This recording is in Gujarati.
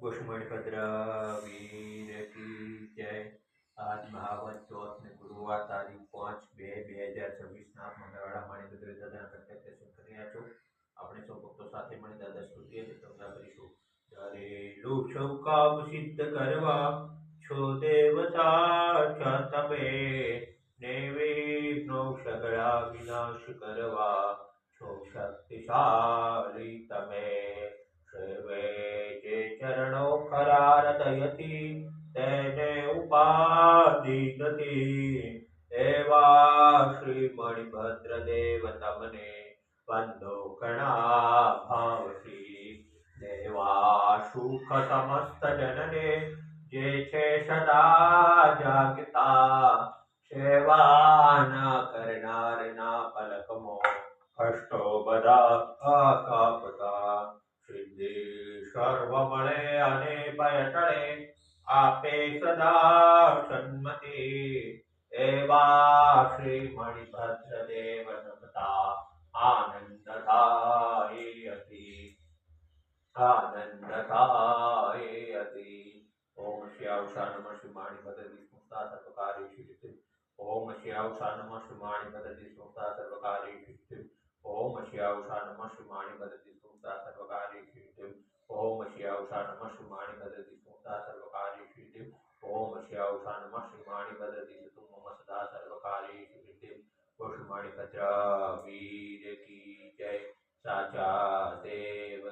कुसुमणिभद्र वीर की जय। आज महावत चौथ ने गुरुवार तारीख 5/2/2026 મંગળવાડા માણેકગઢ દાદાના પ્રત્યક્ષ દર્શન કરી રહ્યા છો। આપણે સૌ ભક્તો સાથે મળી દાદા સ્તુતિ અને ચર્ચા કરીશું। ધરેલું સૌ કામ સિદ્ધ કરવા છો દેવ સાક્ષાત તમે, નિર્વિઘ્નો સગળા વિનાશ કરવા છો શક્તિશાળી તમે। સર્વે જે ચરણો ખરા હૃદયથી તેને ઉપાધિ નથી, એવા શ્રી મણિભદ્ર દેવ તમને વંદો ઘણા ભાવથી। દેવા સુખ સમસ્ત જનને જે છે સદા જાગતા, સેવાના કરનારના પલકમો કષ્ટો બધા કાપતા। સિદ્ધિ સર્વ મળે અને ભય ટળે, આપે સદા સન્મતિ, એવા શ્રી મણિભદ્ર દેવ નમતા આનંદ થાય અતિ, આનંદ થાય અતિ। ઓમ શ્યાવશા નમઃ શ્રી મણિભદ્ર વિષ્ણુતા સર્વકાર્ય સિદ્ધિ। ઓમ શ્યાવશા નમઃ શ્રી મણિભદ્ર વિષ્ણુતા સર્વકાર્ય સિદ્ધિ। ઓમ શ્યાવશા નમઃ શ્રી મણિભદ્ર વિષ્ણુતા સર્વકાર્ય સિદ્ધિ। ओम श्यावशा नमः श्री मणिभद्र दिशोता सर्वकार्य सिद्धि। ओम श्यावशा नमः श्री मणिभद्र दिशतु मम सदा सर्वकार्य सिद्धि। श्री मणिभद्र वीर की जय। साचा देव